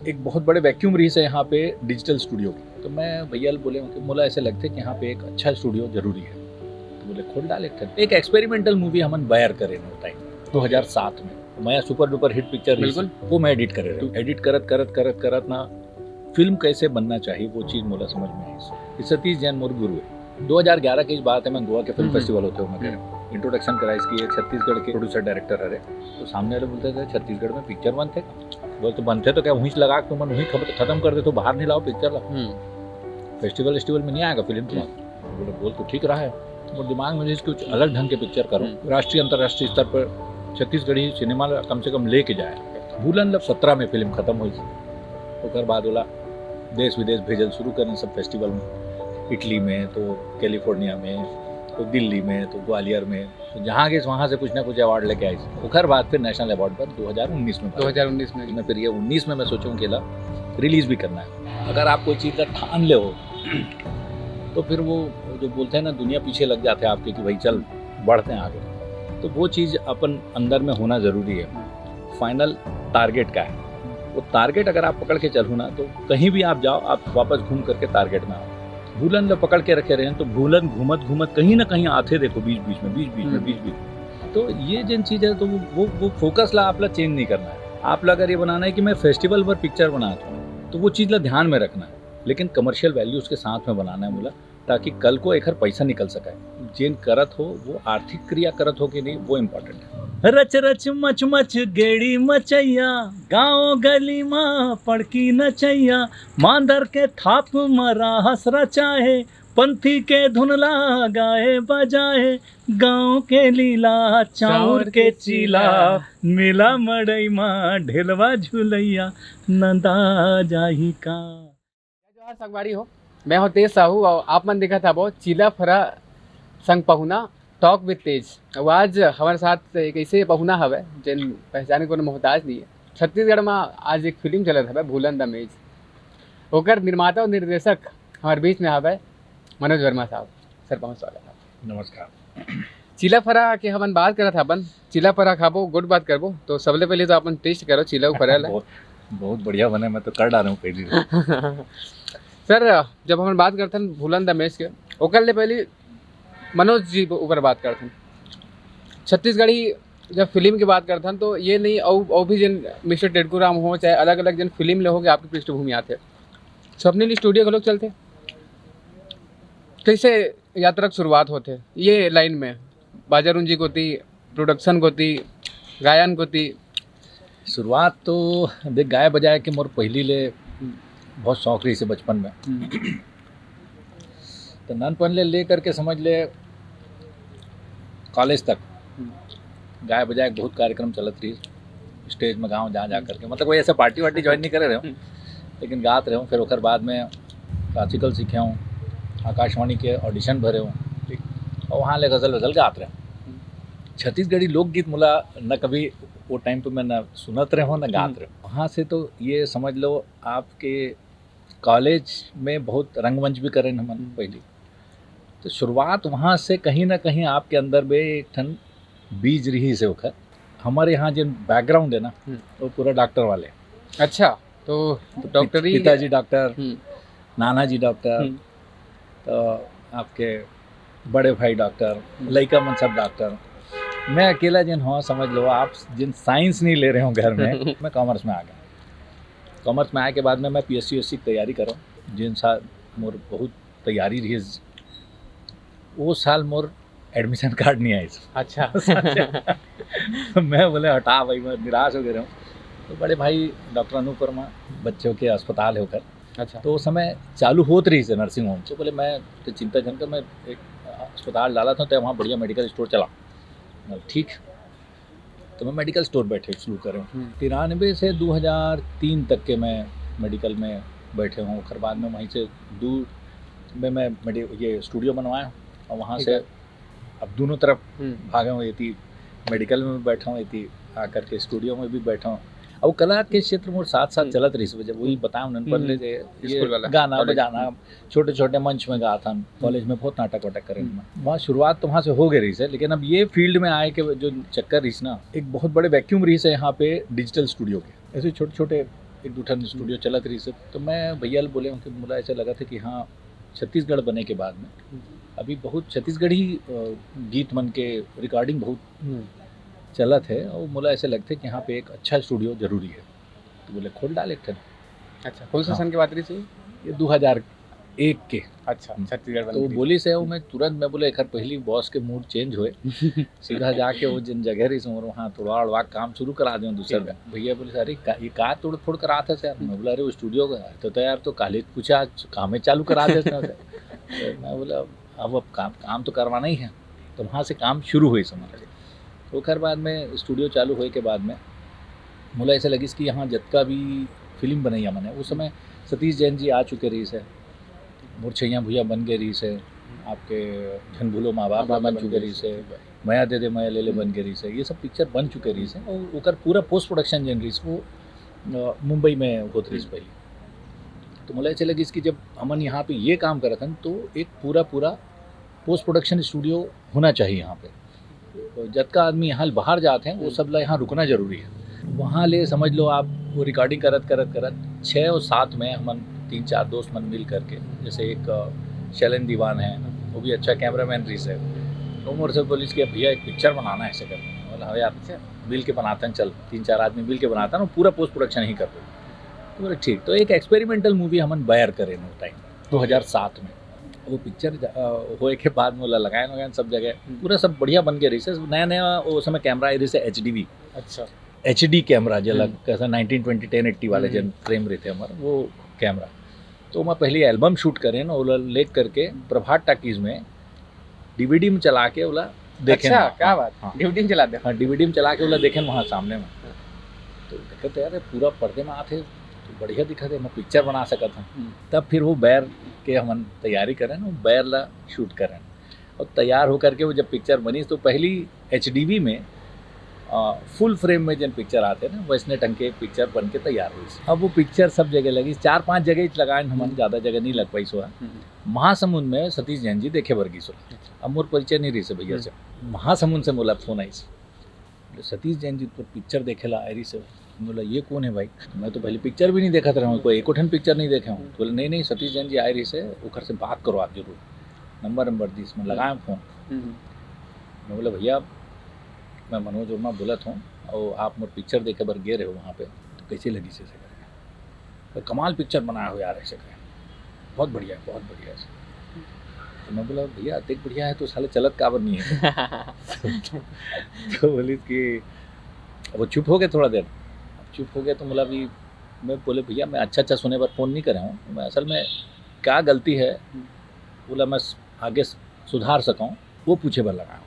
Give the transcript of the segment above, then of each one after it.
एक बहुत बड़े वैक्यूम रही है यहाँ पे डिजिटल स्टूडियो की। तो मैं भैया बोले कि मोला ऐसे लगते कि यहाँ पे एक अच्छा स्टूडियो जरूरी है। तो बोले खोल डाल एक एक्सपेरिमेंटल मूवी हमन बायर करे ना टाइम 2007 में। मैं सुपर डुपर हिट पिक्चर बिल्कुल वो मैं एडिट करे रहा। एडिट करत ना फिल्म कैसे बनना चाहिए वो चीज़ मोला समझ में आई। सतीश जैन मोर गुरु है। 2011 की बात है। मैं गोवा के फिल्म फेस्टिवल होते हुए मैं इंट्रोडक्शन कराई इसकी। एक छत्तीसगढ़ के प्रोड्यूसर डायरेक्टर है। तो सामने वाले बोलते थे छत्तीसगढ़ में पिक्चर बनते बोल तो बनते तो क्या वहीं से लगा तुम वहीं खत्म कर दे तो बाहर नहीं लाओ पिक्चर लाओ। फेस्टिवल में नहीं आएगा फिल्म तुम्हारा। बोले बोल तो ठीक रहा है। तो दिमाग में कुछ अलग ढंग के पिक्चर करो राष्ट्रीय अंतर्राष्ट्रीय स्तर पर छत्तीसगढ़ी सिनेमा कम से कम लेके जाए। भूलन 17 में फिल्म खत्म हुई। ओकर बाद बोला देश विदेश भेजल शुरू करें सब फेस्टिवल में। इटली में तो कैलिफोर्निया में तो दिल्ली में तो ग्वालियर में तो जहाँ गए वहाँ से कुछ ना कुछ अवार्ड लेके आई। ओकर बाद फिर नेशनल अवार्ड पर 2019 में फिर ये 19 में मैं सोचूँ कि रिलीज़ भी करना है। अगर आप कोई चीज़ का ठान ले हो तो फिर वो जो बोलते हैं ना दुनिया पीछे लग जाते हैं आपके कि भाई चल बढ़ते हैं आगे। तो वो चीज़ अपन अंदर में होना ज़रूरी है। फाइनल टारगेट का है वो टारगेट अगर आप पकड़ के चलो ना तो कहीं भी आप जाओ आप वापस घूम करके टारगेट में आओ। भूलन लो पकड़ के रखे रहे हैं तो भूलन घूमत कहीं ना कहीं आते देखो बीच बीच में। तो ये जिन चीज़ है तो वो फोकस ला आप चेंज नहीं करना है। आप अगर ये बनाना है कि मैं फेस्टिवल पर पिक्चर बनाता हूँ तो वो चीज़ ला ध्यान में रखना है। लेकिन कमर्शियल वैल्यू उसके साथ में बनाना है बोला ताकि कल को एक पैसा निकल सके। जिन करत हो वो आर्थिक क्रिया करत हो कि नहीं वो इम्पोर्टेंट है। रच रच मच मच गेड़ी मचैया गाँव गली माँ पड़की नचैया मांदर के थाप मरा हसरा चाहे पंथी के धुनला गाए बजाए गाँव के लीला चाउर के चीला मिला मड़ई माँ ढेलवा झुलैया नंदा जाही का। जो संगवारी हो मैं हो तेज साहू और आप मन देखा था वो चीला फरा संग पहुना टॉक विद तेज। और आज हमारे साथ एक ऐसे पहुना हवे जिन पहचाने को मोहताज नहीं है। छत्तीसगढ़ में आज एक फिल्म चलत हवे भूलन द मेज। ओकर निर्माता और निर्देशक हमारे बीच में हवे मनोज वर्मा साहब। सर बहुत स्वागत है। नमस्कार। चीला फरा के हमन बात करत अपन चीला फरा खाबो गुड बात करबो तो सबले पहले तो अपन टेस्ट करो चीला फरा ला। बहुत बढ़िया बने। मैं तो कर डाल रहा हूँ पहले। सर जब हम बात करते हैं भूलन द मेज के ओकर ले पहले मनोज जी ऊपर बात करते हैं। छत्तीसगढ़ी जब फिल्म की बात करते हैं तो ये नहीं और भी जिन मिस्टर टेडकू राम हो चाहे अलग अलग जिन फिल्म ले हो गए आपकी पृष्ठभूमि आते स्वप्निल स्टूडियो के लोग चलते कैसे यात्रा की शुरुआत होते ये लाइन में बाजारुन जी को थी प्रोडक्शन को थी गायन को थी। शुरुआत तो देख गाय बजाए के मोर पहली ले बहुत शौक रही से बचपन में। तो ननपन ले करके समझ ले कॉलेज तक गाय बजाए बहुत कार्यक्रम चलत रही स्टेज में गाँव जा करके। मतलब कोई ऐसे पार्टी वार्टी ज्वाइन नहीं करे रहे हूँ लेकिन गात रहे हूँ। फिर ओकर बाद में क्लासिकल सीखे हूँ आकाशवाणी के ऑडिशन भरे हूँ ठीक। और वहाँ ले गज़ल गात रहे हूँ। छत्तीसगढ़ी लोकगीत मुला न कभी वो टाइम पे मैं न सुनत रहे हो न गात रहे हो। वहाँ से तो ये समझ लो आपके कॉलेज में बहुत रंगमंच भी करें हम पहले। तो शुरुआत वहाँ से कहीं ना कहीं आपके अंदर में एक ठन बीज रही से होकर। हमारे यहाँ जिन बैकग्राउंड है ना वो पूरा डॉक्टर वाले। अच्छा तो डॉक्टरी पिताजी डॉक्टर नाना जी डॉक्टर तो आपके बड़े भाई डॉक्टर लड़का मन सब डॉक्टर। मैं अकेला जिन हो समझ लो आप जिन साइंस नहीं ले रहे हो घर में। मैं कॉमर्स में आ गया। कॉमर्स में आए के बाद में मैं PSC की तैयारी करूँ जिन साल मोर बहुत तैयारी रही। वो साल मोर एडमिशन कार्ड नहीं आई। अच्छा मैं बोले हटा भाई मैं निराश हो गया हूँ। तो बड़े भाई डॉक्टर अनूप वर्मा बच्चों के अस्पताल होकर। अच्छा तो उस समय चालू होत रही से नर्सिंग होम। तो बोले मैं तो चिंता जन कर मैं एक अस्पताल डाला था तो वहाँ बढ़िया मेडिकल स्टोर चला ठीक। तो मैं मेडिकल स्टोर बैठे शुरू करें 93 से 2003 तक के मैं मेडिकल में बैठे हूँ। फिर बाद में वहीं से दूर में मैं ये स्टूडियो बनवाया और वहाँ से अब दोनों तरफ भागे हुए थी। मेडिकल में भी बैठा हूँ थी आकर के स्टूडियो में भी बैठा हूँ। और कला के क्षेत्र में साथ साथ चलत रही वजह वही बताया उन्होंने पढ़ ले गाना बजाना छोटे छोटे मंच में गा था। कॉलेज में बहुत नाटक वाटक करे वहाँ शुरुआत तो वहाँ से हो गई रही है। लेकिन अब ये फील्ड में आए के जो चक्कर रही ना एक बहुत बड़े वैक्यूम रही है यहाँ पे डिजिटल स्टूडियो के। ऐसे छोटे छोटे एक दूठन स्टूडियो चलत रही से, तो मैं भैया बोले कि मुला ऐसा लगा था कि हाँ छत्तीसगढ़ बने के बाद में अभी बहुत छत्तीसगढ़ी गीत मन के रिकॉर्डिंग बहुत चलत है, और मुला ऐसे लगते कि यहाँ पे एक अच्छा स्टूडियो जरूरी है। तो बोले खोल डाल एक ठन। अच्छा, कौन सा हाँ। सन की बात रही थी? ये 2001 के। अच्छा, छत्तीसगढ़ तो बोली से मैं तुरंत मैं बोले एक पहली बॉस के मूड चेंज हुए, सीधा जाके वो जिन जगह रही से वहाँ तोड़ा उड़वा काम शुरू करा दें दूसर का। भैया बोले सर ये का तोड़ फोड़ करा था सर। मैं बोला अरे वो स्टूडियो का तो यार तो काले पूछा काम चालू करा दे। तो मैं बोला अब काम तो करवाना ही है। तो वहाँ से काम शुरू हुई समझ लीजिए। तो खैर बाद में स्टूडियो चालू हुए के बाद में मुला ऐसे लगी कि यहाँ जतका भी फिल्म बनैया मैंने उस समय सतीश जैन जी आ चुके रही से, मुरछैया भूया बन गए रही से, आपके झन भूलो माँ बाप बन चुके रही से, मया दे दे मया ले ले बन के रही से, ये सब पिक्चर बन चुके रही से। और ओकर पूरा पोस्ट प्रोडक्शन जन रही से वो मुंबई में होत रही पहले। तो मुला ऐसे लगी कि जब हमन यहाँ पे ये काम करत हन तो एक पूरा पोस्ट प्रोडक्शन स्टूडियो होना चाहिए यहाँ पे। तो जतका आदमी यहाँ बाहर जाते हैं वो सब ला यहाँ रुकना जरूरी है। वहाँ ले समझ लो आप वो रिकॉर्डिंग करत 6 और 7 में हम 3-4 दोस्त मन मिल करके, जैसे एक शैलन दीवान है वो भी अच्छा कैमरामैन रही है, तो मोर से बोली कि भैया एक पिक्चर बनाना है ऐसे करके। बोला हाँ यार मिल के बनाते हैं, चल 3-4 आदमी मिल के बनाता है ना, पूरा पोस्ट प्रोडक्शन ही कर दो। तो बोले ठीक। तो एक एक्सपेरिमेंटल मूवी हमन बैर करें वो टाइम 2007 में। वो पिक्चर होए के बाद में लगाए सब जगह पूरा सब बढ़िया बन के रही से। नया वो समय कैमरा आई रही से HD। अच्छा, HD कैमरा जो लग कैसा 1920 1080 वाले जन फ्रेम रहे थे हमारे वो कैमरा। तो मैं पहली एल्बम शूट करें ना वो ले करके प्रभात टाकीज में DVD में चला के बोला देखें। अच्छा, क्या बात। हाँ DVD में चला दे। हाँ DVD में चला के बोला देखें वहाँ सामने में। तो देखे तो यार पूरा पर्दे में आते तो बढ़िया दिखा थे, मैं पिक्चर बना सका था। तब फिर वो बैर के हम तैयारी करें ना, बैर ला शूट करें और तैयार होकर के वो जब पिक्चर बनी तो पहली HDV में फुल फ्रेम में जन पिक्चर आते ना वैसने ढंग के पिक्चर बन के तैयार हुई। अब वो पिक्चर सब जगह लगी, 4-5 जगह ही लगाए हम, ज़्यादा जगह नहीं लग पाई। सो महासमुंद में सतीश जैन जी देखे वर्गी सो। अब मोर परिचय नहीं रही से भैया से। महासमुंद से बोला फोन आई से, सतीश जैन जी तो पिक्चर देखे ला आई रही से। बोला ये कौन है भाई? मैं तो पहले पिक्चर भी नहीं देखा था, कोई एक पिक्चर नहीं देखे हूँ। बोले नहीं सतीश जैन जी आई रही से, ओखर से बात करो आप जरूर। नंबर दी इसमें लगाए फ़ोन। मैं बोला भैया मैं मनोज वर्मा बोलत हूँ और आप मोर पिक्चर देखे बर गए रहे हो वहाँ पे, तो कैसी लगी से करके? तो कमाल पिक्चर बनाया हो यार ऐसे करें, बहुत बढ़िया है। तो मैं बोला भैया देख बढ़िया है तो साले चलत काबर नहीं है। तो बोली कि वो चुप हो गए थोड़ा देर। चुप हो गया तो बोला भी मैं बोले भैया मैं अच्छा सुने पर फ़ोन नहीं कर रहा हूँ, मैं असल में क्या गलती है बोला मैं आगे सुधार सकूँ वो पूछे बर लगा।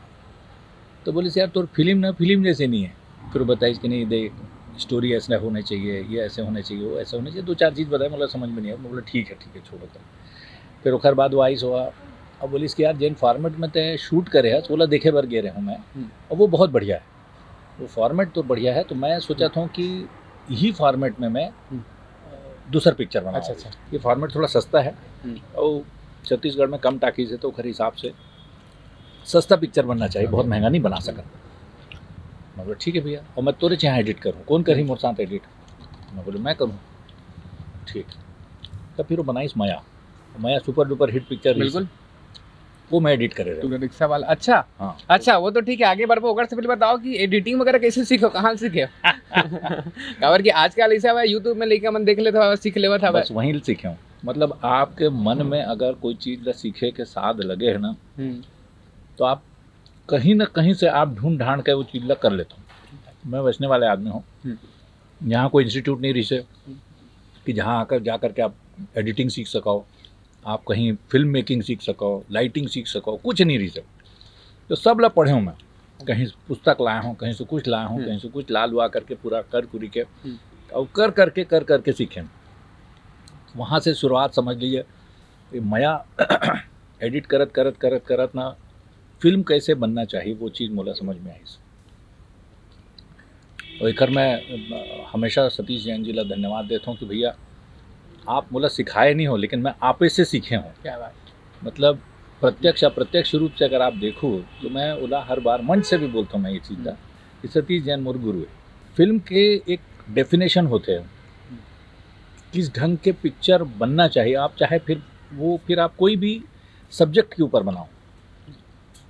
तो बोले यार तो फिल्म जैसे नहीं है। फिर बताइए कि नहीं देख स्टोरी ऐसा होना चाहिए, ये ऐसे होने चाहिए, वो ऐसा होना चाहिए, 2-4 चीज़ बताए। मतलब समझ में नहीं आया। बोला ठीक है छोड़ो। तो फिर ओखर बाद वो आइस हुआ। अब बोलिस कि यार जैन फॉर्मेट में तय शूट करे है तो बोला देखे बर गए रहे हूँ मैं, और वो बहुत बढ़िया है, वो फॉर्मेट तो बढ़िया है। तो मैं सोचा था कि यही फॉर्मेट में मैं दूसरा पिक्चर बनाऊँ। अच्छा। ये फॉर्मेट थोड़ा सस्ता है और छत्तीसगढ़ में कम टाकीज है तो खैर हिसाब से सस्ता पिक्चर बनना चाहिए, बहुत महंगा नहीं बना सका। मैं बोला ठीक है भैया, और मैं तोरे चाहे एडिट करूँ, कौन करी मोर साथ एडिट? मैं बोले मैं करूँ। ठीक। तब फिर वो बनाई मया सुपर डुपर हिट पिक्चर। बिल्कुल वो मैं एडिट करे तू रिक्शा वाला। अच्छा हाँ अच्छा, वो तो ठीक है, आगे बढ़ो। अगर से पहले बताओ कि एडिटिंग वगैरह कैसे सीखो, कहाँ सीखे? खबर कि आजकल ऐसा है यूट्यूब में लेके मन देख लेता सीख लेवा था, बस वहीं सीखे हूँ। मतलब आपके मन में अगर कोई चीज़ सीखे के साथ लगे है ना तो आप कहीं ना कहीं से आप ढूंढ ढांड के वो चीज़ कर लेता हूँ। मैं वैसने वाले आदमी हूँ, यहाँ कोई इंस्टीट्यूट नहीं रही से कि जहाँ आकर जा कर के आप एडिटिंग सीख सको, आप कहीं फिल्म मेकिंग सीख सको, लाइटिंग सीख सको, कुछ नहीं रही से। तो सब ला पढ़े हूँ मैं, कहीं पुस्तक लाया हूँ, कहीं से कुछ लाया हूँ, कहीं से कुछ ला लुआ करके पूरा कर कुरी के और कर करके सीखे। वहाँ से शुरुआत समझ लीजिए। मया एडिट करत ना फिल्म कैसे बनना चाहिए वो चीज़ मोला समझ में आई। और एक मैं हमेशा सतीश जैन जी ला धन्यवाद देता हूँ कि भैया आप मोला सिखाए नहीं हो लेकिन मैं आपे से सीखे हूँ। क्या बात। मतलब अप्रत्यक्ष रूप से अगर आप देखो तो मैं ओला हर बार मंच से भी बोलता हूँ मैं ये चीज़ कि सतीश जैन मोर गुरु है। फिल्म के एक डेफिनेशन होते हैं किस ढंग के पिक्चर बनना चाहिए, आप चाहे फिर आप कोई भी सब्जेक्ट के ऊपर बनाओ,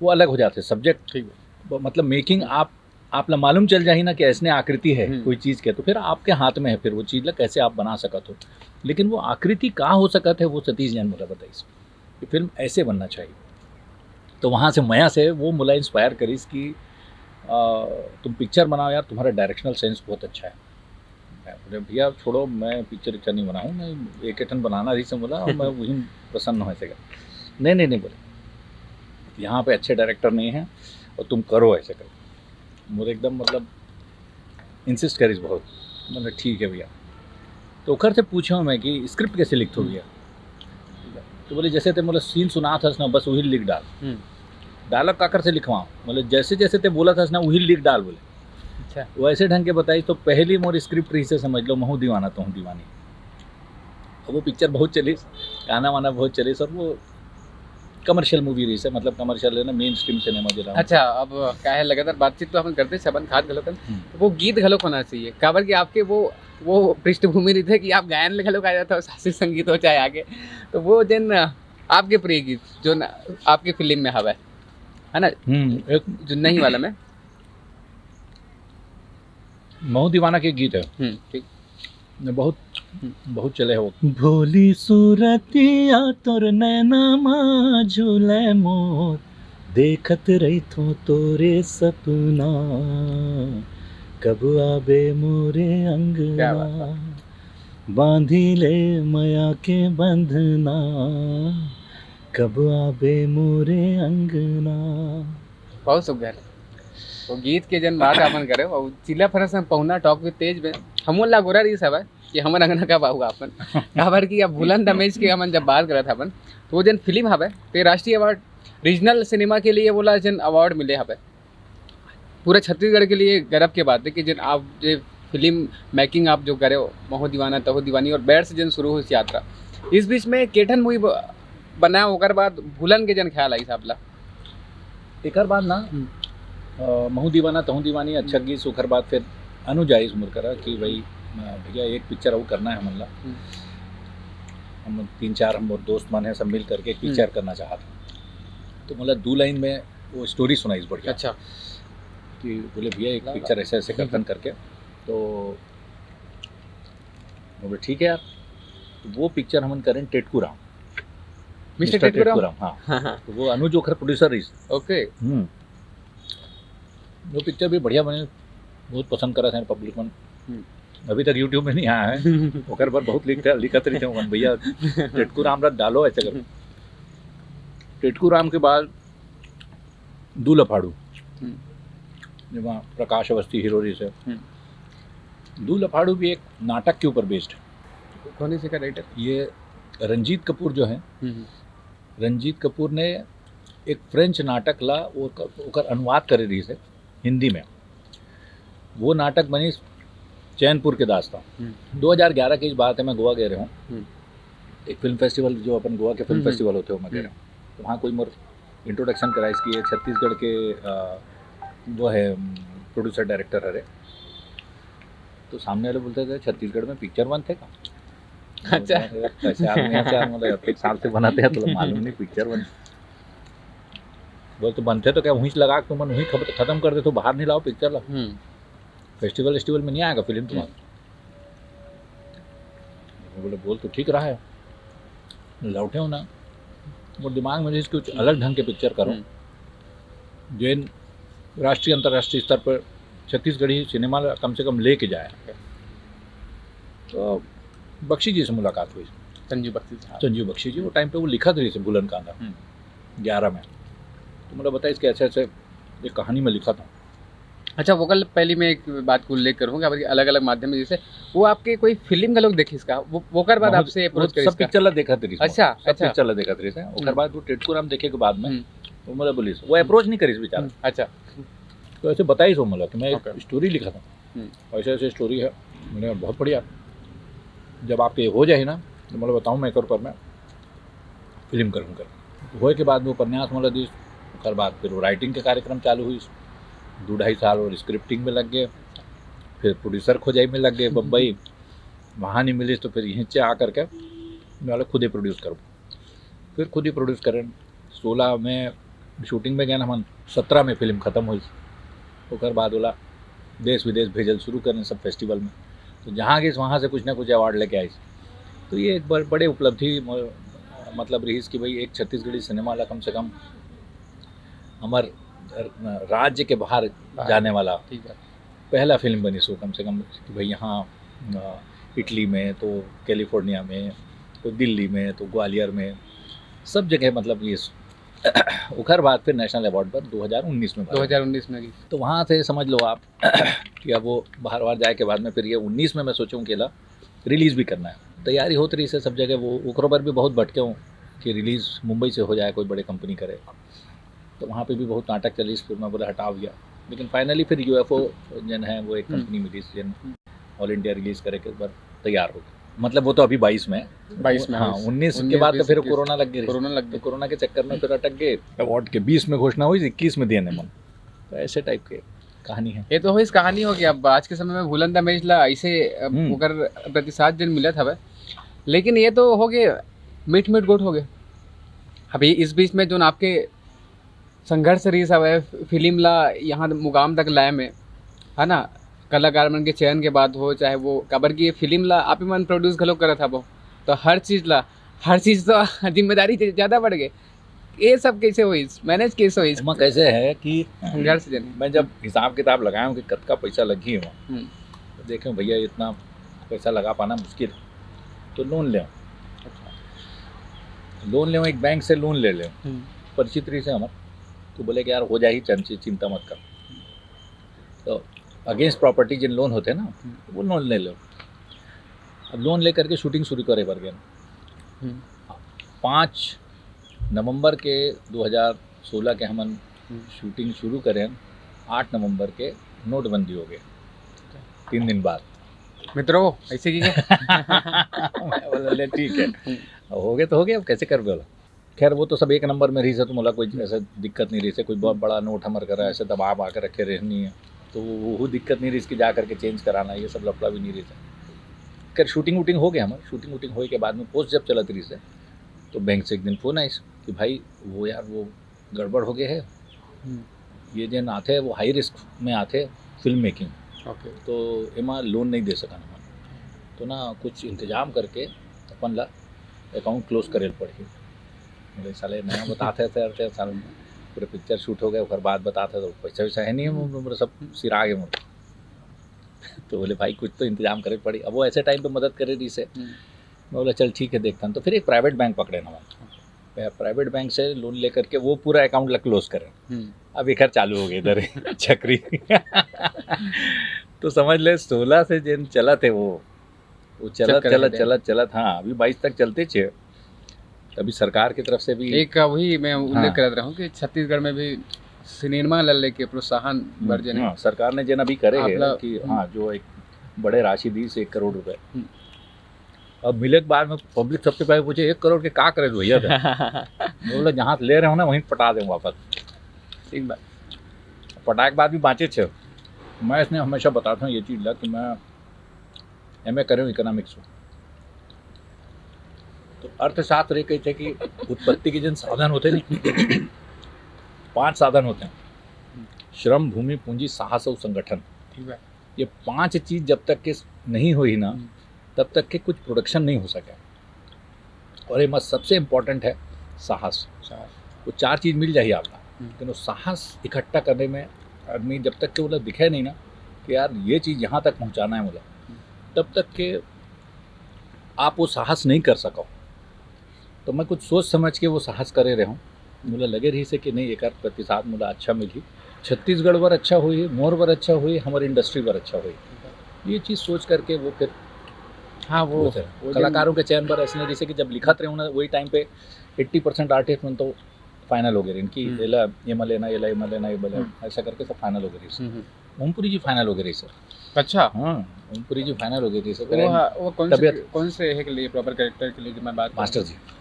वो अलग हो जाते हैं सब्जेक्ट। ठीक मतलब मेकिंग आप ला मालूम चल जाए ना कि ऐसने आकृति है कोई चीज़ के, तो फिर आपके हाथ में है फिर वो चीज़ ला कैसे आप बना सकत हो। लेकिन वो आकृति कहाँ हो सकत है वो सतीश जैन मुला बताइस कि फिल्म ऐसे बनना चाहिए। तो वहाँ से मया से वो मुला इंस्पायर करीस कि तुम पिक्चर बनाओ यार, तुम्हारा डायरेक्शनल सेंस बहुत अच्छा है। मैं बोले भैया छोड़ो, मैं पिक्चर नहीं बनाऊँ, मैं एक एटन बनाना रही से बोला और मैं वही प्रसन्न हो सकेगा। नहीं बोले यहाँ पे अच्छे डायरेक्टर नहीं हैं और तुम करो ऐसे करो। मुझे एकदम मतलब इंसिस्ट करीस बहुत। मतलब ठीक है भैया। तो ओकर से पूछा मैं कि स्क्रिप्ट कैसे लिखते हो भैया। तो बोले जैसे ते मतलब सीन सुना था ना बस वही लिख डाल। डायलॉग काकर से लिखवाओ, मतलब जैसे जैसे ते बोला था ना वही लिख डाल बोले। अच्छा, वैसे ढंग के बताई। तो पहली मोर स्क्रिप्ट रही से समझ लो महू दीवाना तो हूँ दीवानी। और वो पिक्चर बहुत चली, गाना वाना बहुत चली और वो कमर्शियल मूवी रही से, मतलब कमर्शियल है ना, मेन स्ट्रीम सिनेमा जो अच्छा। अब क्या है, लगातार बातचीत तो हम करते सबन खाद घलोकन, तो वो गीत घलोक होना चाहिए काबर कि आपके वो पृष्ठभूमि रही थे कि आप गायन ले घलोक आ जाता हो, शास्त्रीय संगीत हो चाहे आगे, तो वो जन आपके प्रिय गीत जो न, आपकी फिल्म में हवा है ना, एक जो नहीं वाला में महू दीवाना के गीत है, ठीक, बहुत चले हो। भोली सूरतिया तोर नैना मा झूले मोर, देखत रही थो तोरे सपना, कब आबे मोरे क्या अंगना, बात है। बांधी ले मया के बंधना, कब आबे मोरे अंगना। बहुत सुघर वो गीत के जन बात अपन करे और चिल्ला फरस हम पहुना टॉक विद तेज में हमो ला गोरा रही सब है कि हमर अंगना का बाहुआ अपन काबर कि अब भूलन दमेज के हमन जब बात करत अपन तो वो जन फिल्म हवे ते राष्ट्रीय अवार्ड रीजनल सिनेमा के लिए बोला जन अवार्ड मिले हवे, पूरे छत्तीसगढ़ के लिए गर्व के बात है कि जन आप जो फिल्म मेकिंग आप जो करे हो महू दीवाना तहु दीवानी और बैर से जन शुरू हुई यात्रा, इस बीच में केठन मूवी बनाया होकर बाद भूलन के जन ख्याल आई साहब ला एक बाद ना महू दीवाना तहु दीवानी अच्छा गीत सुखर बाद फिर अनुजाइज मुरकरा कि भाई भैया एक पिक्चर और करना है हमला। हम 3-4 हम और दोस्त मन है सब मिल करके एक पिक्चर करना चाहते हैं। तो मतलब 2 लाइन में वो स्टोरी सुनाई बढ़िया। अच्छा, कि बोले भैया एक पिक्चर ऐसे ऐसे करतन करके, तो बोले ठीक है यार। तो वो पिक्चर हम करें टेटकू राम, मिस्टर टेटकू राम, हाँ। तो वो अनुज ओखर प्रोड्यूसर रही। ओके, वो पिक्चर भी बढ़िया बने, बहुत पसंद करा था पब्लिक मन। अभी तक यूट्यूब में नहीं आया है ओकर पर बहुत लिखत रही थे भैया टेटकू राम रथ डालो ऐसे करो। टेटकू राम के बाद दू लफाड़ू जहाँ प्रकाश अवस्थी हीरो रही से, दू लफाड़ू भी एक नाटक के ऊपर बेस्ड है। कौन सी का राइटर? ये रंजीत कपूर जो है, रंजीत कपूर ने एक फ्रेंच नाटक ला ओकर अनुवाद करे रही से हिंदी में। वो नाटक बनी चैनपुर के दास्तान। 2011 की बात है, मैं गोवा गए रहा हूँ। एक फिल्म फेस्टिवल जो अपन गोवा के फिल्म फेस्टिवल होते हो मैं कह रहा हूँ, तो वहाँ कोई मोर इंट्रोडक्शन करा इसकी। ये छत्तीसगढ़ के वो है प्रोड्यूसर डायरेक्टर है। तो सामने वाले बोलते थे छत्तीसगढ़ में पिक्चर बनते का। अच्छा, कैसे आदमी है क्या, मतलब 1 साल से बनाते हैं तो मालूम नहीं पिक्चर बन। बोल तो बनते तो क्या वहीं से लगा के तुम वहीं खत्म कर दे, तो बाहर नहीं लाओ पिक्चर ला। फेस्टिवल में नहीं आएगा फिल्म तुम्हारा। बोले बोल तो ठीक रहा है, लौटे हो ना। वो दिमाग में कुछ अलग ढंग के पिक्चर करो जो राष्ट्रीय अंतर्राष्ट्रीय स्तर पर छत्तीसगढ़ी सिनेमा कम से कम लेके जाए। तो बख्शी जी से मुलाकात हुई, संजीव बख्शी जी। वो टाइम पे वो लिखा था जैसे भूलन कांदा 11 में। तो मुझे बताया इसके ऐसे ऐसे एक कहानी में लिखा था। अच्छा, वो कल पहली मैं एक बात को उल्लेख करूँगा, अलग अलग माध्यम में जैसे वो आपके कोई फिल्म का लोग देखे इसका वो कर बाद आपसे अप्रोच करे सब पिक्चर ला देखा थी। अच्छा, पिक्चर ला देखा थी ओकर बाद वो टेटकू राम देखे के बाद में वो मुझे बोली वो अप्रोच नहीं करी बेचारा। अच्छा, तो ऐसे बताई सो मुझे कि मैं एक स्टोरी लिखा था, ऐसे ऐसे स्टोरी है। मैंने बहुत बढ़िया, जब आपके हो जाए ना तो मतलब बताऊँ मैं एक पर मैं फिल्म करूँगा। हो के बाद वो उपन्यास मतलब दी, उसके बाद फिर वो राइटिंग के कार्यक्रम चालू हुई। 2-2.5 साल और स्क्रिप्टिंग में लग गए, फिर प्रोड्यूसर खोजाई में लग गए बम्बई। वहाँ नहीं मिली तो फिर यहीं से आ करके मैं बोला खुद ही प्रोड्यूस करूँ। फिर खुद ही प्रोड्यूस करें। 16 में शूटिंग में गए ना हम, 17 में फिल्म ख़त्म हुई। ओकर बाद बोला देश विदेश भेजल शुरू करें सब फेस्टिवल में, तो जहाँ गई वहाँ से कुछ ना कुछ अवार्ड लेके आई। तो ये एक बड़े उपलब्धि मतलब रही कि भाई एक छत्तीसगढ़ी सिनेमा वाला कम से कम हमार राज्य के बाहर जाने वाला ठीक है। पहला फिल्म बनी सो कम से कम कि भाई यहाँ इटली में, तो कैलिफोर्निया में, तो दिल्ली में, तो ग्वालियर में, सब जगह मतलब ये उखर बाद फिर नेशनल अवार्ड पर 2019 में 2019 में की। तो वहाँ से समझ लो आप कि अब वो बाहर जाए के बाद में फिर ये 19 में मैं सोचूँ कि ला रिलीज़ भी करना है। तैयारी होती रही से सब जगह, वो उकरों पर भी बहुत भटके हूँ कि रिलीज़ मुंबई से हो जाए, कोई बड़े कंपनी करे। तो वहाँ पे भी बहुत नाटक चली, फिर मैं बोला हटा गया। लेकिन फाइनली फिर UFO जन है वो एक कंपनी मिली जन ऑल इंडिया रिलीज़ करे के बाद तैयार हो गया। मतलब वो तो अभी 22 में 22 में, हाँ 19 के बाद तो फिर कोरोना लग गई। तो कोरोना के चक्कर में फिर अटक गए। अवार्ड के 20 में घोषणा हुई, 21 में देने मन। तो ऐसे टाइप के कहानी है। ये तो हो इस कहानी हो गया। अब आज के समय में भूलन दा मेजला ऐसे ओकर प्रतिशत दिन मिलत हवे, लेकिन ये तो हो गए मीठ गोट हो गए। अभी इस बीच में जो आपके संघर्ष रही हवे फिल्म ला यहाँ मुकाम तक लाए में, है ना, कलाकार मन के चयन के बाद हो, चाहे वो काबर की फिल्म ला आप ही मन प्रोड्यूस घलो करत हबो, तो हर चीज़ तो जिम्मेदारी ज़्यादा बढ़ गई। ये सब कैसे हुई, मैनेज कैसे हुई? इसमें कैसे है कि संघर्ष जन मैं जब हिसाब किताब लगाया कि कत का पैसा लगी है वहाँ, तो देखें भैया इतना पैसा लगा पाना मुश्किल, तो लोन ले। लोन ले, एक बैंक से लोन ले लें परिचित रही से हमारे, तो बोले कि यार हो जाए ही, चिंता मत कर। तो अगेंस्ट प्रॉपर्टी जिन लोन होते हैं ना, वो लोन ले लो। अब लोन ले करके शूटिंग शुरू करे पर गए। 5 नवंबर के 2016 के हमन शूटिंग शुरू करें, 8 नवंबर के नोटबंदी हो गए 3 दिन बाद। मित्रों ऐसे की बोले ठीक है, हो गए तो हो गए, अब कैसे कर बोला। खैर वो तो सब एक नंबर में रही से, तो बोला कोई ऐसा दिक्कत नहीं रही से, कोई बहुत बड़ा नोट हमारे करा ऐसे दबाव आकर रखे रहनी है, तो वो दिक्कत नहीं रही इसकी जा करके चेंज कराना, ये सब लफड़ा भी नहीं रही था। खैर शूटिंग वूटिंग हो गया हमारे। शूटिंग वूटिंग हो के बाद में पोस्ट जब चलत रही से, तो बैंक से एक दिन फ़ोन आई कि भाई वो यार वो गड़बड़ हो गया है, ये जन आते वो हाई रिस्क में आते फिल्म मेकिंग, तो एमा लोन नहीं दे सका। तो ना कुछ इंतजाम करके अपन ला अकाउंट क्लोज करे पड़ी। मेरे साले नया बताते थे साल पूरे पिक्चर शूट हो गए, और बाद बताते तो पैसा वैसा है नहीं, मेरे सब सिरा गए मुझे। तो बोले भाई कुछ तो इंतजाम करे पड़ी। अब वो ऐसे टाइम पे मदद करे रही से, मैं बोला चल ठीक है देखता हूँ। तो फिर एक प्राइवेट बैंक पकड़े ना, प्राइवेट बैंक से लोन लेकर के वो पूरा अकाउंट ला क्लोज करें। अब एक चालू हो गई इधर चक्री। तो समझ ले 16 से जिन चला थे वो चलत हाँ अभी 22 तक चलते छे। अभी सरकार की तरफ से भी एक वही मैं उल्लेख कर रहा हूँ कि छत्तीसगढ़ में भी सिनेमा लल्ले के प्रोत्साहन वर्जन हाँ, सरकार ने जन अभी करे है कि हाँ जो एक बड़े राशि दी से 1 करोड़ रुपए। अब मिले के बाद में पब्लिक सबसे पहले पूछे 1 करोड़ के का करे भैया थे। बोले जहाँ से ले रहे हो ना वहीं पटा दें वापस। ठीक बात। पटा के बाद भी बाँचे छे। मैं इसने हमेशा बताता हूँ ये चीज़ ला कि मैं MA करे हूँ इकोनॉमिक्स में। तो अर्थशास्त्र ये कहते कि उत्पत्ति के जिन साधन होते नहीं 5 साधन होते हैं, श्रम, भूमि, पूंजी, साहस और संगठन। ठीक है। ये 5 चीज़ जब तक के नहीं हुई ना तब तक के कुछ प्रोडक्शन नहीं हो सका। और ये मत सबसे इम्पोर्टेंट है साहस। वो 4 चीज़ मिल जाए आपका, लेकिन वो साहस इकट्ठा करने में आदमी जब तक के बोला दिखे नहीं ना कि यार ये चीज़ यहाँ तक पहुँचाना है बोला, तब तक के आप वो साहस नहीं कर सको। तो मैं कुछ सोच समझ के वो साहस करे रहा हूँ। मुझे लगे रही से कि नहीं एक प्रतिशत मुझे अच्छा मिली, छत्तीसगढ़ पर अच्छा हुई, मोर पर अच्छा हुई, हमारी इंडस्ट्री पर अच्छा हुई। ये चीज़ सोच करके वो फिर हाँ वो कलाकारों के चयन पर ऐसे जैसे कि जब लिखत रहे ना वही टाइम पे 80% आर्टिस्ट में तो फाइनल हो गए इनकी, ये लेना ऐसा करके सब फाइनल हो गई। ओमपुरी जी फाइनल हो गई सर। अच्छा हाँ ओमपुरी जी फाइनल हो गई थी सर। वो कौन से है के लिए प्रॉपर कैरेक्टर के लिए मैं बात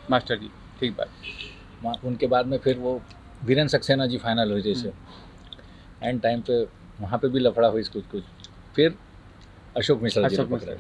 मास्टर जी ठीक बात। उनके बाद में फिर वो वीरेंद्र सक्सेना जी फाइनल हुई जैसे एंड टाइम पे, वहाँ पे भी लफड़ा हुई कुछ। फिर अशोक मिश्रा जी पकड़े।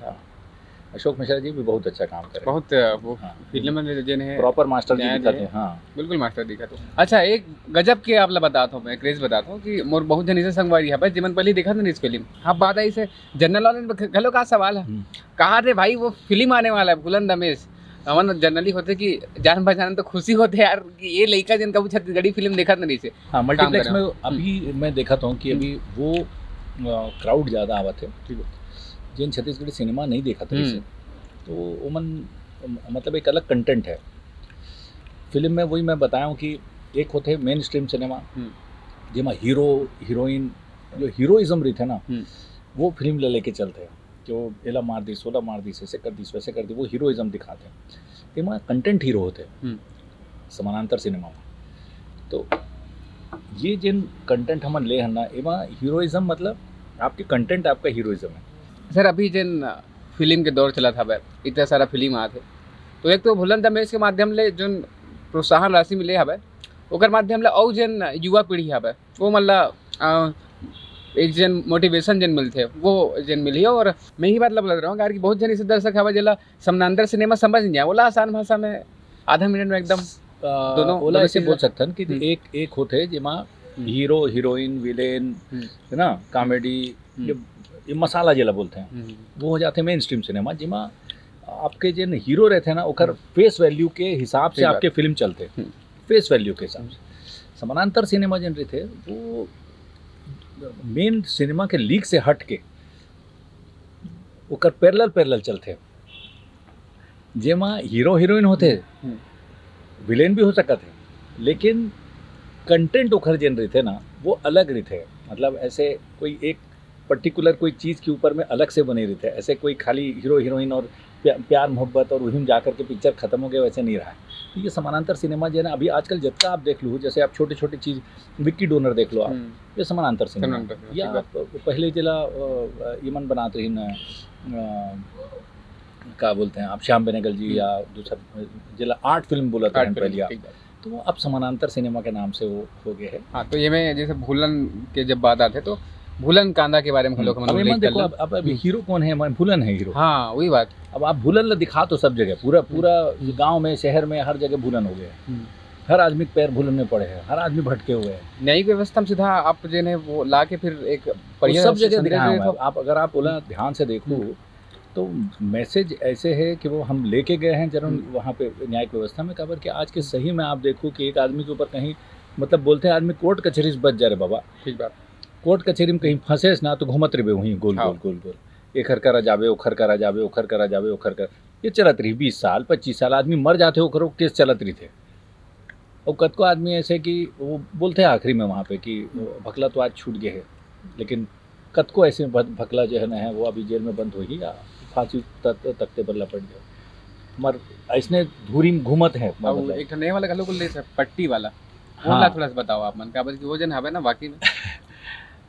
अशोक मिश्रा जी भी बहुत अच्छा काम कर रहे बहुत वो हाँ। फिल्म में जिन है हैं प्रॉपर मास्टर जी न्याय दिखाते दिए। हैं हाँ बिल्कुल मास्टर दिखा तो अच्छा एक गजब के आपला बताता हूँ मैं क्रेज बताता हूँ कि मोर बहुत जन इसे संगवारी है भाई जिमन पहले देखा था ना इस फिल्म हाँ बात आई से जनरल नॉलेज घलो का सवाल है हम्म। कहा रे भाई वो फिल्म आने वाला है भूलन रमेश हमन जनरली होते कि जान पहचान तो खुशी होते यार कि ये लड़का जिनका वो छत्तीसगढ़ी फिल्म देखा था नहीं से हाँ मल्टीप्लेक्स कर में रहे अभी मैं देखा था कि अभी वो क्राउड ज़्यादा आवा थे ठीक है जिन छत्तीसगढ़ी सिनेमा नहीं देखा था हम्म। इसे तो उमन मतलब एक अलग कंटेंट है फिल्म में वही मैं बताया हूँ कि एक होते मेन स्ट्रीम सिनेमा जिसमें हीरो हीरोइन जो हीरोइज्म रही थे ना वो फिल्म ले लेके चलते हैं जो एला मार दी सोला मार दी ऐसे कर दी वैसे कर दी वो हीरोइज्म दिखाते हैं एमा कंटेंट हीरो होते हैं समानांतर सिनेमा में तो ये जिन कंटेंट हम ले हैं ना एमा हीरोइज्म मतलब आपके कंटेंट आपका हीरोइज्म है सर अभी जिन फिल्म के दौर चला था भाई इतना सारा फिल्म आए थे तो एक तो भूलन रमेश के माध्यम ले जो प्रोत्साहन राशि मिले हवे ओकर माध्यम ले और जन युवा पीढ़ी हवे वो मतलब एक जन मोटिवेशन जन मिलते वो जन मिली है और मैं ही बात लग रहा हूँ कि बहुत जन इसे दर्शक हवा जिला समानांतर सिनेमा समझ नहीं आया बोला आसान भाषा में आधा मिनट में एकदम दोनों ओला ऐसे बोल सकते हैं कि हम्म। एक होते जिमा हीरो हीरोइन विलेन है ना कॉमेडी ये मसाला जिला बोलते हैं वो हो जाते मेन स्ट्रीम सिनेमा जिमा आपके जिन हीरो रहते हैं ना ओकर फेस वैल्यू के हिसाब से सही बात। आपके फिल्म चलते फेस वैल्यू के हिसाब से समानांतर सिनेमा जिन रहे थे वो मेन सिनेमा के लीक से हट के ओकर पैरेलल चलते जेमा हीरो हीरोइन होते विलेन भी हो सकते थे लेकिन कंटेंट ओखर जिन रहे थे ना वो अलग रहे थे मतलब ऐसे कोई एक पर्टिकुलर कोई चीज़ के ऊपर में अलग से बने रहे थे ऐसे कोई खाली हीरो हीरोइन और प्यार मोहब्बत और वहीं जा करके पिक्चर खत्म हो गया वैसे नहीं रहा है तो ये समानांतर सिनेमा जो है ना अभी आजकल जितना आप देख लो जैसे आप छोटी छोटी चीज़ विक्की डोनर देख लो आप ये समानांतर सिनेमा या पहले जिला ईमन बनाते ही ना क्या बोलते हैं आप श्याम बेनेगल जी या दूसरा जिला आर्ट फिल्म बोला था पहले आप तो वो अब समानांतर सिनेमा के नाम से वो हो गए हैं हाँ तो ये मैं जैसे भूलन के जब बात आते तो भूलन कांदा के बारे में हम लोग देखो अब अभी हीरो कौन है भूलन है हीरो हाँ वही बात अब आप भूलन दिखा तो सब जगह पूरा गांव में शहर में हर जगह भूलन हो गया हर आदमी के पैर भूलन में पड़े हैं हर आदमी भटके हुए हैं न्यायिक व्यवस्था में सीधा आप जो है वो ला के फिर एक सब जगह दिखाया आप अगर आप बोला ध्यान से देखो तो मैसेज ऐसे है कि वो हम लेके गए हैं जरूर वहाँ पे न्यायिक व्यवस्था में खबर कि आज के सही में आप देखो कि एक आदमी के ऊपर कहीं मतलब बोलते हैं आदमी कोर्ट कचहरी से बच जा रहे बाबा ठीक बात कोर्ट कचहरी में कहीं फंसे ना तो घूमत रहे वहीं गोल गोल गोल गोल एक हर करा जावे ओखर करा जावे ओखर करा जावे ओखर कर ये चलत रही 20 साल 25 साल आदमी मर जाते ओखर केस चलत रही थे और कद को आदमी ऐसे कि वो बोलते हैं आखिरी में वहाँ पे कि भकला तो आज छूट गए है लेकिन कद को ऐसे भकला जो है ना है वो अभी जेल में बंद हो ही या फांसी तख्ते पर लपट गए मर ऐसने धूरी में घूमत है एक नए वाला गलो बोल रहे पट्टी वाला हाँ। थोड़ा सा बताओ आप मन का बल्कि वो जन हवे ना बाकी में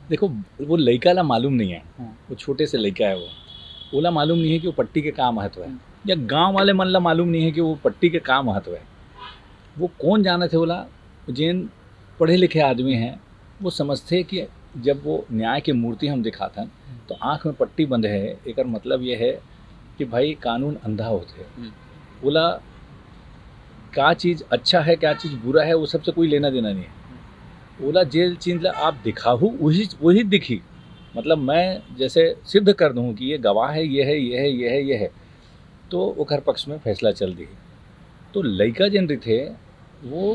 देखो वो लड़का ला मालूम नहीं है वो छोटे से लड़का है वो ओला मालूम नहीं है कि वो पट्टी के का महत्व है या गांव वाले मन ला मालूम नहीं है कि वो पट्टी के का महत्व है वो कौन जाना थे बोला जिन पढ़े लिखे आदमी हैं वो समझते कि जब वो न्याय की मूर्ति हम दिखाते हैं तो आँख में पट्टी बंधे है एक मतलब ये है कि भाई कानून अंधा होते बोला क्या चीज़ अच्छा है क्या चीज़ बुरा है वो सबसे कोई लेना देना नहीं है बोला जेल चीज आप दिखाहू वही दिखी मतलब मैं जैसे सिद्ध कर दूँ कि ये गवाह है ये है ये है ये है ये है तो ओकर पक्ष में फैसला चल दी तो लड़का जिन रही थे वो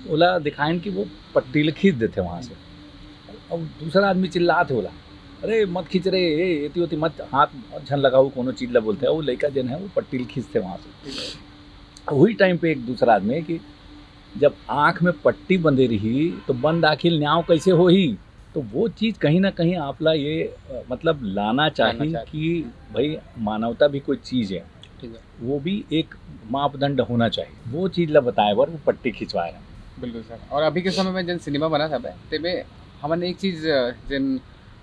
बोला दिखाएं कि वो पट्टी खींच देते वहाँ से और दूसरा आदमी चिल्लाते बोला अरे मत खींच रहे एती होती मत हाथ झन लगाओ कोनो चीज ला बोलते हैं वो लड़का जन है वो पट्टी खींचते वहाँ से वही टाइम पे एक दूसरा आदमी है कि जब आँख में पट्टी बंधे रही तो बंद आखिर न्याय कैसे हो ही तो वो चीज़ कहीं ना कहीं आपला ये मतलब लाना चाहिए कि भाई मानवता भी कोई चीज़ है वो भी एक मापदंड होना चाहिए वो चीज़ ला बताए बार वो पट्टी खिंचवाए बिल्कुल सर और अभी के समय में जन सिनेमा बना था तेबे हमन एक चीज़ जन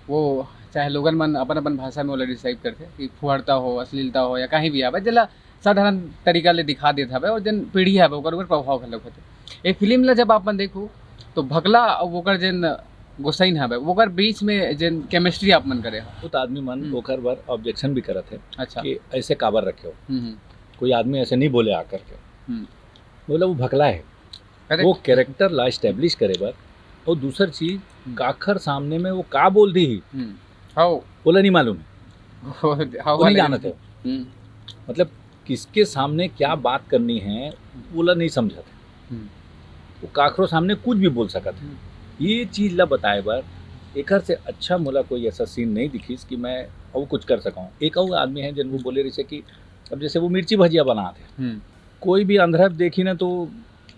वो चाहे लोगन मन अपन अपन भाषा में वो डिसाइड करते कि फुहड़ता हो अश्लीलता हो या कहीं भी आवे जला साधारण तरीका ले दिखा देता है और जन पीढ़ी है ओकर ऊपर प्रभाव घलक होते एक फिल्म ला जब आप देखो तो भगला और ओकर जन गुस्साइन हवे ओकर बीच में जेन केमिस्ट्री आप मन करे बहुत आदमी मन ओकर बर ऑब्जेक्शन भी करत है अच्छा कि ऐसे काबर रखे हो, हम्म कोई आदमी ऐसे नहीं बोले आकर के, हम्म बोला वो भकला है, Correct. वो कैरेक्टर ला एस्टेब्लिश करे बर। और दूसर चीज काखर सामने में वो का बोल दी ही हाउ बोला नहीं मालूम है, हाउ वो नहीं जानते हो। मतलब किसके सामने क्या बात करनी है बोला नहीं समझा था, वो काखरों सामने कुछ भी बोल सका था। ये चीज ला बताए बार एकर से अच्छा मोला कोई ऐसा सीन नहीं दिखीस कि मैं और कुछ कर सका हूँ। एक और आदमी है जिन वो बोले रही कि अब जैसे वो मिर्ची भजिया बनाते, कोई भी अंधरप देखी ना तो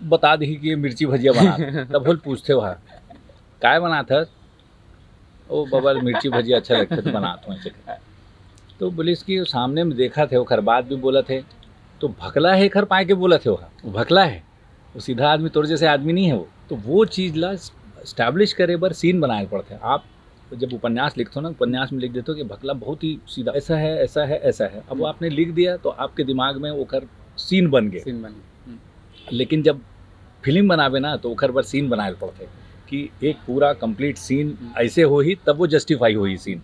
बता दी कि ये मिर्ची भजिया बनाते तब बोल पूछते वहाँ काय बनाता, ओ बाबा मिर्ची भजिया अच्छा लगता तो बनाता हूँ ऐसे। तो बोले इसकी सामने में देखा थे वो खर बात भी बोला थे, तो भकला है खर पाए के बोला थे वो भकला है, वो सीधा आदमी तोड़ जैसे आदमी नहीं है वो। तो वो चीज़ ला स्टैब्लिश करे बर सीन बनाए पड़ते हैं। आप जब उपन्यास लिखते हो ना, उपन्यास में लिख देते हो कि भकला बहुत ही सीधा ऐसा है ऐसा है ऐसा है, अब वो आपने लिख दिया तो आपके दिमाग में वो खर सीन बन गए। लेकिन जब फिल्म बनावे ना तो ओकर बर सीन बनाए पड़ते कि एक पूरा कंप्लीट सीन ऐसे हो ही तब वो जस्टिफाई हो ही सीन,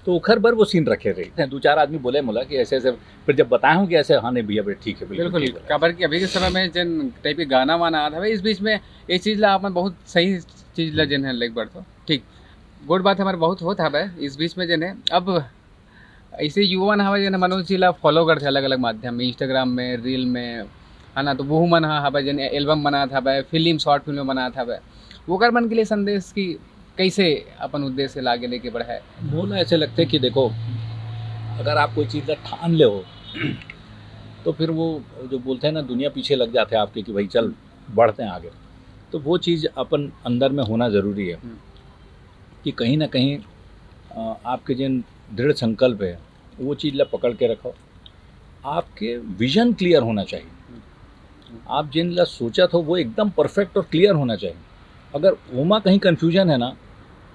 तो ओखर बर वो सीन रखे रहे। दो चार आदमी बोले मोला कि ऐसे ऐसे, फिर जब बताया हूँ कि ऐसे, हाँ नहीं भैया बेटा ठीक है बिल्कुल काबर कि अभी के समय में जन टाइप के गाना वाना आता है इस बीच में ये चीज़ ला आपन बहुत सही चीज़ ला जन है लाइक बढ़ तो ठीक गुड बात हमारे बहुत होता है इस बीच में जन है। अब ऐसे युवा हवा जन मनोज जी ला फॉलो करते अलग अलग माध्यम में, इंस्टाग्राम में, रील में, है ना। तो वो मन हवा जन एल्बम बना था, फिल्म शॉर्ट फिल्म बना था, वो मन के लिए संदेश की कैसे अपन उद्देश्य लागे लेके बढ़ा है। बोला ऐसे लगता है कि देखो अगर आप कोई चीज़ ठान ले हो तो फिर वो जो बोलते हैं ना दुनिया पीछे लग जाते हैं आपके कि भाई चल बढ़ते हैं आगे। तो वो चीज़ अपन अंदर में होना ज़रूरी है कि कहीं ना कहीं आपके जिन दृढ़ संकल्प है वो चीज़ ला पकड़ के रखो। आपके विजन क्लियर होना चाहिए, आप जिन ला सोचा था वो एकदम परफेक्ट और क्लियर होना चाहिए। अगर ओमा कहीं कन्फ्यूजन है ना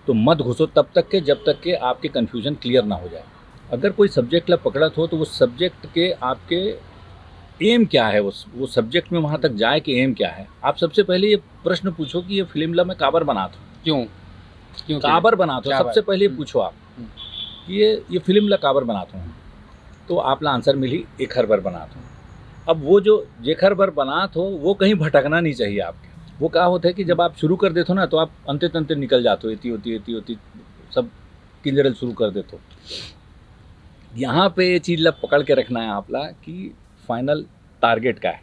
तो मत घुसो तब तक के जब तक के आपके कन्फ्यूजन क्लियर ना हो जाए। अगर कोई सब्जेक्ट ला पकड़त हो तो वो सब्जेक्ट के आपके एम क्या है, वो सब्जेक्ट में वहाँ तक जाए कि एम क्या है। आप सबसे पहले ये प्रश्न पूछो कि ये फिल्म ला मैं काबर बनाता हूँ, क्यों काबर बनाता हूँ। सबसे पहले पूछो आप कि ये फिल्म ला काबर बनाता हूँ, तो आप ला आंसर मिली एक हर बार बनाता हूँ। अब वो जो जेखर बार बनात हो वो कहीं भटकना नहीं चाहिए आपके। वो क्या होता है कि जब आप शुरू कर देते हो ना तो आप अंते तंते निकल जाते हो, इतनी होती सब किंजरल शुरू कर देते हो। यहाँ पे ये चीज़ ला पकड़ के रखना है आप ला कि फाइनल टारगेट क्या है।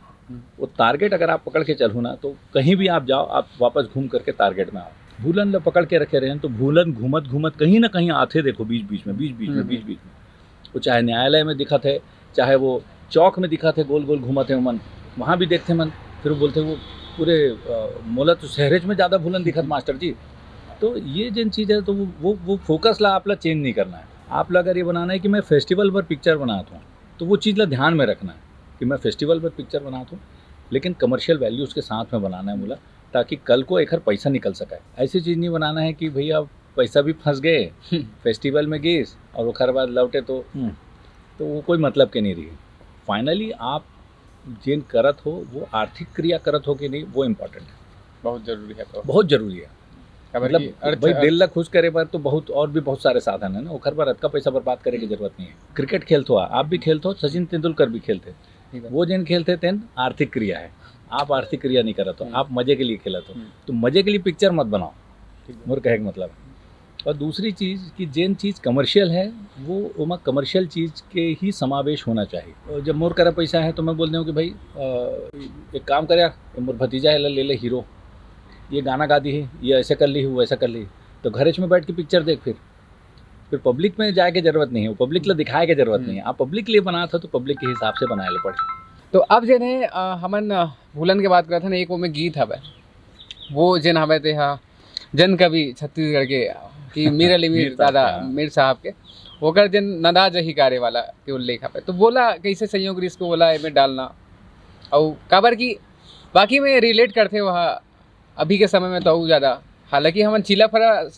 वो टारगेट अगर आप पकड़ के चलो ना तो कहीं भी आप जाओ आप वापस घूम करके टारगेट में आओ। भूलन ला पकड़ के रखे रहे तो भूलन घूमत घूमत कहीं ना कहीं आते देखो बीच बीच में वो चाहे न्यायालय में दिखा थे, चाहे वो चौक में दिखा थे, गोल गोल घूमते मन वहाँ भी देखते मन, फिर वो बोलते वो पूरे मोला तो शहरेज में ज़्यादा भूलन दिखत मास्टर जी। तो ये जिन चीज़ है तो वो फोकस ला आप ला चेंज नहीं करना है। आप ला अगर ये बनाना है कि मैं फेस्टिवल पर पिक्चर बनाता हूँ तो वो चीज़ ला ध्यान में रखना है कि मैं फेस्टिवल पर पिक्चर बनाता हूँ लेकिन कमर्शियल वैल्यू उसके साथ में बनाना है बोला, ताकि कल को एक पैसा निकल सका। ऐसी चीज़ नहीं बनाना है कि भैया पैसा भी फंस गए फेस्टिवल में गए और वो खर बाद लौटे तो वो कोई मतलब के नहीं रही। फाइनली आप जिन करत हो वो आर्थिक क्रिया करत हो कि नहीं वो इम्पोर्टेंट है, बहुत जरूरी है। तो बहुत जरूरी है। मतलब भाई दिल ला खुश करे पर तो बहुत और भी बहुत सारे साधन है ना, वो खर बार का पैसा बर्बाद करे की जरूरत नहीं है। क्रिकेट खेलते हो आप भी खेलते हो, सचिन तेंदुलकर भी खेलते, वो जिन खेलते थे आर्थिक क्रिया है। आप आर्थिक क्रिया नहीं करत हो, आप मजे के लिए खेलत हो, तो मजे के लिए पिक्चर मत बनाओ, मोर कहे का मतलब। और दूसरी चीज़ कि जिन चीज़ कमर्शियल है वो ओमा कमर्शियल चीज़ के ही समावेश होना चाहिए। और जब मोर करा पैसा है तो मैं बोल दूँ कि भाई एक काम करे, मोर भतीजा है ले ले हीरो, ये गाना गा दी है, ये ऐसे कर ली है, वो ऐसा कर ली, तो घरेच में बैठ के पिक्चर देख। फिर पब्लिक में जाए के जरूरत नहीं है, वो पब्लिक ला दिखाए के जरूरत नहीं है। आप पब्लिक के लिए बना था तो पब्लिक के हिसाब से बनाए ले पड़े। तो अब जन है हमन भूलन के बात करते ना, एक वो में गीत हवे वो जन हवे थे जन कवि छत्तीसगढ़ के कि मीर अली मीर दादा मीर साहब के ओकर जन नदा जही गारे वाला के उल्लेख हवे। तो बोला कैसे संयोग इसको बोला में डालना और काबर की बाकी में रिलेट करते वहाँ अभी के समय में तो ज़्यादा, हालांकि हमन चीला फरा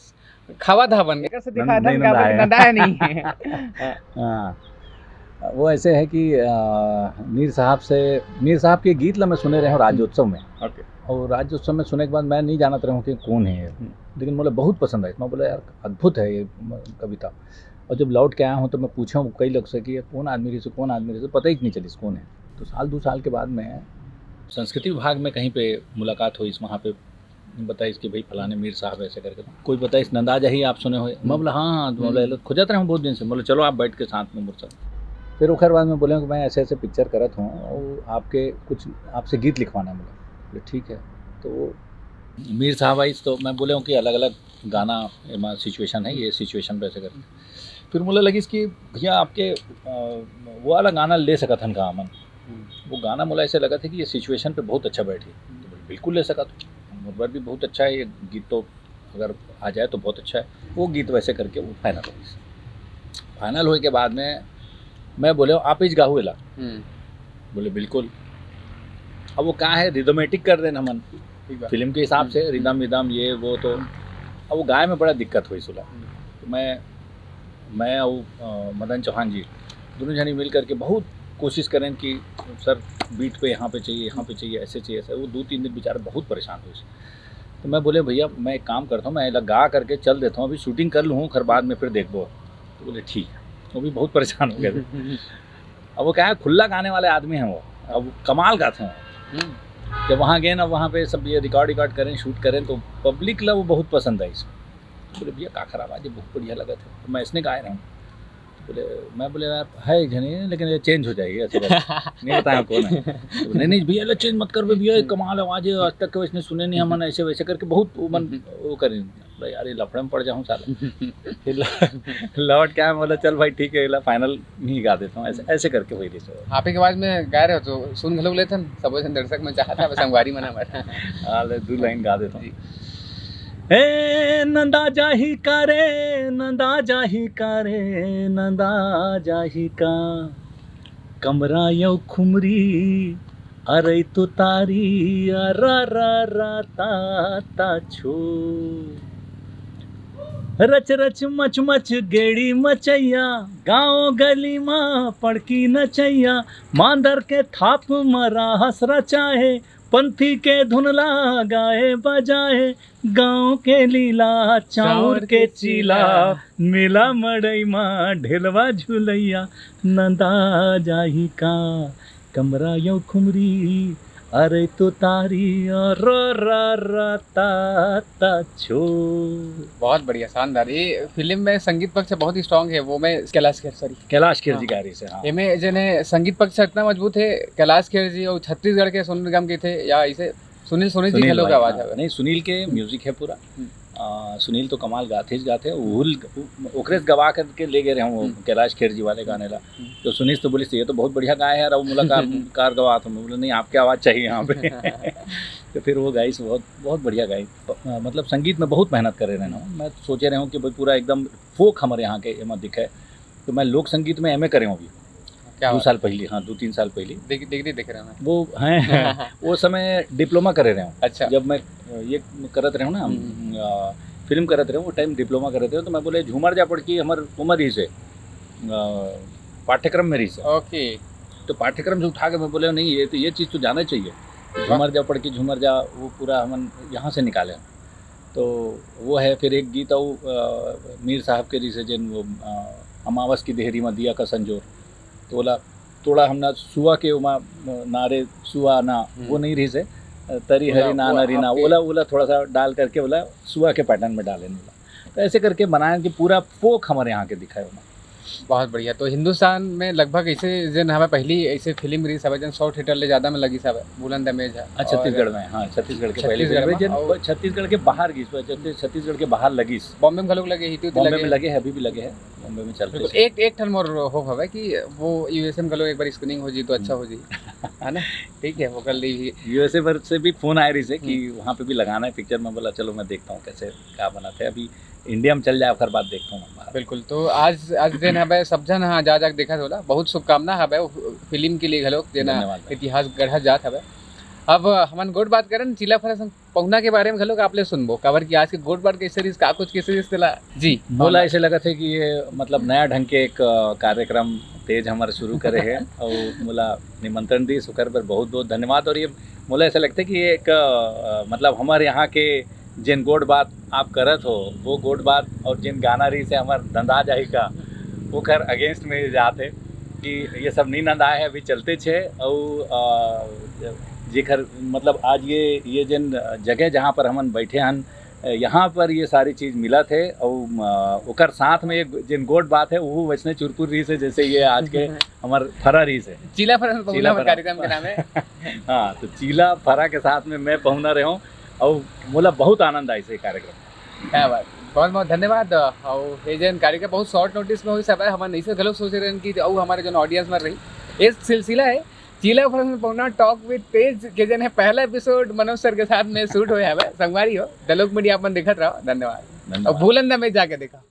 खावा था बन से दिखा था काबर नदा नहीं है। वो ऐसे है कि मीर साहब के गीत ला मैं सुने रहे हूँ राज्योत्सव में, ओके। और राज्योत्सव में सुनने के बाद मैं नहीं जानता रहा हूँ कि कौन है ये, लेकिन मुझे बहुत पसंद आई। मैं बोला यार अद्भुत है ये कविता। और जब लौट के आया हूँ तो मैं पूछा हूँ कई लोग से कि ये कौन आदमी रही से, कौन आदमी रही से, पता ही नहीं चली कौन है। तो साल 2 साल के बाद में संस्कृति विभाग में कहीं पे मुलाकात हुई, इस वहाँ पे बताइए कि भाई फलाने मीर साहब ऐसे करके, कोई बताइए इस नंदा जाही आप सुने हुए। मैं बोला हाँ, तो बोला खोजत रहे हूँ बहुत दिन से। बोले चलो आप बैठ के साथ में मुझसे। फिर खैर बाद में बोले कि मैं ऐसे ऐसे पिक्चर करत हूँ और आपके कुछ आपसे गीत लिखवाना है। बोले ठीक है। तो मीर साहब आई तो मैं बोले हूँ कि अलग अलग गाना एमा सिचुएशन है, ये सिचुएशन पे ऐसे करके। फिर मुझे लगी इसकी भैया आपके वो वाला गाना ले सकत हन का अमन, वो गाना मुझे ऐसे लगा था कि ये सिचुएशन पे बहुत अच्छा बैठी। तो बिल्कुल ले सका, तो मुझ भी बहुत अच्छा है ये गीत, तो अगर आ जाए तो बहुत अच्छा है। वो गीत वैसे करके वो फाइनल हो गई। फाइनल होने के बाद में मैं बोले आप इस गाहू ला, बोले बिल्कुल। अब वो क्या है रिदमेटिक कर देना मन फिल्म के हिसाब से, रिदम विदम ये वो, तो अब वो गाय में बड़ा दिक्कत हुई सुला। तो मैं और मदन चौहान जी दोनों जनी मिल करके बहुत कोशिश करें कि सर बीट पे यहाँ पे चाहिए, यहाँ पे चाहिए, ऐसे चाहिए, ऐसे। वो 2-3 दिन बेचारे बहुत परेशान हुए। तो मैं बोले भैया मैं एक काम करता हूँ, मैं लगा करके चल देता हूँ, अभी शूटिंग कर लूँ, खैर बाद में फिर देखो। तो बोले ठीक है। वो भी बहुत परेशान हो गए थे। अब वो क्या है खुला गाने वाले आदमी हैं वो, अब कमाल गाते हैं। जब वहाँ गए ना, वहाँ पे सब ये रिकॉर्ड करें, शूट करें, तो पब्लिक ला वो बहुत पसंद आई। बोले भैया का खराब आज, बहुत बढ़िया लगा था। तो मैं इसने गाए रहा हूँ। बोले मैं बोले यार है झनी, लेकिन ये चेंज हो जाएगी ऐसे नहीं बताया कौन है। तो नहीं भैया चेंज मत कर भैया, कमाल आवाज है, आज तक इसने सुने नहीं हमने, ऐसे वैसे करके बहुत मन वो करें। यार ये लफड़े में पड़ जाऊँ साला। फिर लौट क्या बोला चल भाई ठीक है फाइनल ही गा देता हूँ, ऐसे करके वही रही। आप ही के बाद में गा रहे हो तो सुन घलो लेते सब दर्शक में चाहता है संगवारी मना हमारा। हाँ 2 लाइन गा देता हूँ। ए नंदा जाही का रे, नंदा जाही का रे, नंदा जाही का, कमरा यौ खुमरी अरे तो तारी अरा रा रा ता ता छो, रच रच मच मच गेड़ी मचैया, गाँव गली माँ पड़की नचैया, मांदर के थाप मरा हसरा चाहे, पंथी के धुनला गाए बजाए, गाँव के लीला चाउर के चीला, मेला मड़ई माँ ढेलवा झुलैया, नंदा जाही का, कमरा यौ खुमरी अरे तो तारी रा ता ता छो। बहुत बढ़िया, शानदार। ये फिल्म में संगीत पक्ष बहुत ही स्ट्रांग है। वो मैं कैलाश खेर जी गारी से। हाँ इनमें जने संगीत पक्ष इतना मजबूत है। कैलाश खेर जी और छत्तीसगढ़ के सोनू निगम के थे, या इसे सुनील जी खेलों का आवाज है। नहीं सुनील के म्यूजिक है पूरा। सुनील तो कमाल गाते ओकरेस गवा करके ले गए रहे वो कैलाश खेर जी वाले गाने ला। तो सुनील तो बोली ये तो बहुत बढ़िया गाए है, और मुलाकार गवा था। बोले नहीं आपकी आवाज़ चाहिए यहाँ पे। तो फिर वो गाई बहुत बढ़िया गाई। मतलब संगीत में बहुत मेहनत करे रहे ना। मैं सोचे रहा हूँ कि भाई पूरा एकदम फोक हमारे यहाँ के एम दिखे। तो मैं लोक संगीत में MA करे हूँ अभी 2 साल पहले। हाँ 2-3 साल पहले देख रहे हैं वो हैं। वो समय डिप्लोमा करे रहे हूँ। अच्छा। जब मैं ये करत रहे हूँ ना फिल्म करत रहे हूँ, वो टाइम डिप्लोमा करते रहे। तो मैं बोले झूमर जा पड़ की हमारे उम्र ही से पाठ्यक्रम में रही से। ओके। तो पाठ्यक्रम से उठा के मैं बोले नहीं ये तो ये चीज़ तो जाना चाहिए, झूमर जा पड़ की झूमर जा वो पूरा हम यहाँ से निकाले। तो वो है। फिर एक गीत और मीर साहब के री से जिन वो अमावस की देहरी में दिया का संजोर, तो बोला थोड़ा हमने सुआ के उमा नारे सुआ ना वो नहीं रही से तरी हरी ना नरी ना बोला थोड़ा सा डाल करके बोला सुआ के पैटर्न में डाले। तो ऐसे करके बनाया कि पूरा फोक हमारे यहाँ के दिखाए होना। बहुत बढ़िया। तो हिंदुस्तान में लगभग ऐसे जन हमें पहली ऐसे फिल्म रिलीज है जन 100 थिएटर ले ज़्यादा में लगी सब बुलंद दमेज है। छत्तीसगढ़ में। हाँ छत्तीसगढ़ के पहले छत्तीसगढ़ के बाहर गई, छत्तीसगढ़ के बाहर लगी। बॉम्बे में लोग लगे ही थी, बॉम्बे में लगे है, अभी भी लगे हैं, बॉम्बे में चल रहे। एक ठन मोर हो हवे कि वो USA में एक बार स्क्रीनिंग हो जी तो अच्छा हो जी, है ना। ठीक है, वो कर ली। USA पर से भी फोन आया रही से कि वहाँ पे भी लगाना है पिक्चर में। बोला चलो मैं देखता हूँ कैसे क्या बनाते हैं, अभी इंडिया में चल जाए फिर बात देखता हूँ। बिल्कुल। तो आज दिन है सब जन हाँ जा बहुत शुभकामना है फिल्म के लिए घलो जेना इतिहास गढ़ा जात है। अब हमन गोट बात करन जिला फरा संग पहुना के बारे में घलो आप ले सुनबो काबर की आज के गोट बात के सीरीज का कुछ के सीरीज तेला जी मोला ऐसे लगा थे कि ये मतलब नया ढंग के एक कार्यक्रम तेज हमारे शुरू करे है और मोला निमंत्रण दी सुकर पर बहुत बहुत धन्यवाद। और ये मोला ऐसा लगता है कि ये एक मतलब हमारे यहाँ के जिन गोट बात आप करत हो वो गोट बात और जिन गाना रही से हमार धंधा जाही का वो कर अगेंस्ट में जाते कि ये सब नी नंदा है अभी चलते छे और जेकर मतलब आज ये जिन जगह जहाँ पर हमन बैठे हन यहाँ पर ये सारी चीज़ मिला थे और ओकर साथ में एक जिन गोट बात है वो वैसने चुरपुर रही से जैसे ये आज के हमार फरा रही से जिला फरा संग पहुना कार्यक्रम के नाम है। हाँ तो चीला फरा के साथ में मैं पहुना रहा हूँ और मोला बहुत आनंद आई से कार्यक्रम। क्या बात बहुत बहुत धन्यवाद। और ये जन कार्यक्रम बहुत शॉर्ट नोटिस में हुई सब है हम ऐसे गलत सोच रहे हैं कि और हमारे जो ऑडियंस में रही ये सिलसिला है जिला फरा संग पहुना टॉक विद तेज के जन है पहला एपिसोड मनोज सर के साथ में शूट होया है संगवारी हो दलोक मीडिया अपन देखत रहो। धन्यवाद और भूलन ना में जाके देखा।